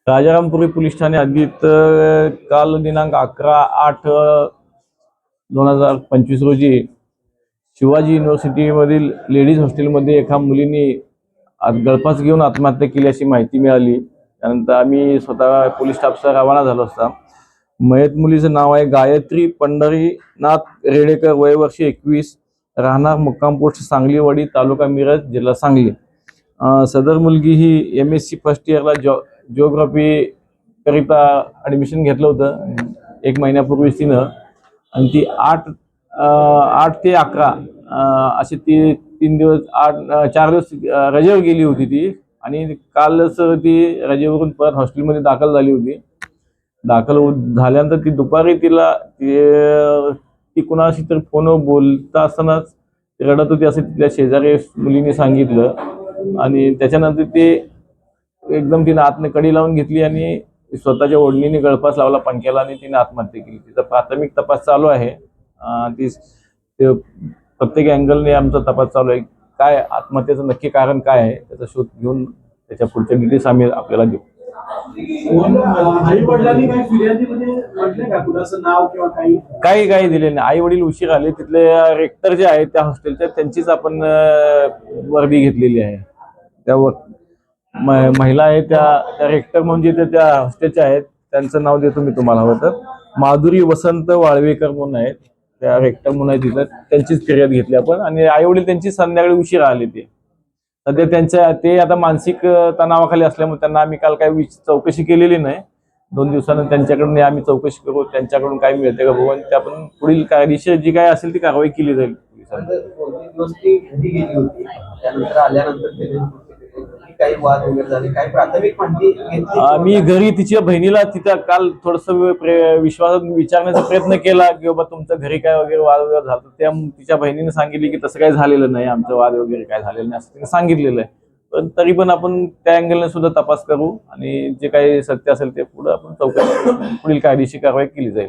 Rajarampuri police Thane हद्दीत काल दिनांक 11/8/2025 रोजी शिवाजी युनिव्हर्सिटीमधील लेडीज हॉस्टेलमध्ये एका मुलीने गळफास घेऊन आत्महत्या केली अशी माहिती मिळाली। त्यानंतर आम्ही स्वतः पोलीस स्टाफसह रवाना झालो असता। मयत मुलीचं नाव आहे गायत्री पंढरीनाथ रेडेकर, वय वर्ष 21, राहणार मुक्काम पोस्ट सांगलीवाडी, तालुका मिरज, जिल्हा सांगली। सदर मुलगी ही MSc फर्स्ट इयरला जिओग्राफी करिता ॲडमिशन घेतलं होतं 1 महिन्यापूर्वीच तिनं, आणि ती 8 ते 11 असे ती 3 दिवस 4 दिवस रजेवर गेली होती ती, आणि कालच ती रजेवरून परत हॉस्टेलमध्ये दाखल झाली होती। दाखल झाल्यानंतर ती दुपारी ती कुणाशी तर फोनवर बोलता असतानाच रडत होती असं तिथल्या शेजारी मुलीने सांगितलं, आणि त्याच्यानंतर ते एकदम तिने आतने कडी लावून घेतली आणि स्वतःच्या ओढणीने गळफास लावला पंख्याला आणि तिने आत्महत्या केली। तिचा प्राथमिक तपास चालू आहे। प्रत्येक अँगलने आमचा तपास चालू आहे। काय आत्महत्येचं नक्की कारण काय आहे त्याचा शोध घेऊन त्याच्या पुढच्या डिटेल्स आम्ही आपल्याला देऊ। आई वडिलांनी काही फिर्यादीमध्ये म्हटले का कुणाचं नाव किंवा काही दिले नाही। आई वडील उशीर आले। तिथले रेक्टर जे आहेत त्या हॉस्टेलच्या त्यांचीच आपण वर्दी घेतलेली आहे। त्या महिला आहे त्या रेक्टर म्हणजे त्या हॉस्टेलच्या आहेत, त्यांचं नाव देतो मी तुम्हाला हवं तर। माधुरी वसंत वाळवेकर म्हणून आहेत, त्या रेक्टर म्हणून आहे तिथं, त्यांचीच फिर्याद घेतली आपण। आणि आई वडील त्यांची संध्याकाळी उशीर आले। ते सध्या ते आता मानसिक तणावाखाली असल्यामुळे त्यांना आम्ही काल काही चौकशी केलेली नाही। 2 दिवसांनी त्यांच्याकडून आम्ही चौकशी करू, त्यांच्याकडून काय मिळते का बघू, आणि आपण पुढील कायदेशीर जी काय असेल ती कारवाई केली जाईल। मी घरी तिच्या बहिणीला तिथं काल थोडस विश्वासात विचारण्याचा प्रयत्न केला की बाबा तुमच्या घरी काय वगैरे वादविवाद झाला, त्या तिच्या बहिणीने सांगितले की तसं काही झालेलं नाही, आमचं वाद वगैरे काय झालेलं नाही असं तिने सांगितलेलं आहे। पण तरी पण आपण त्या अँगलने सुद्धा तपास करू आणि जे काही सत्य असेल ते पुढे आपण चौकशी पुढील कायदेशीर कारवाई केली जाईल।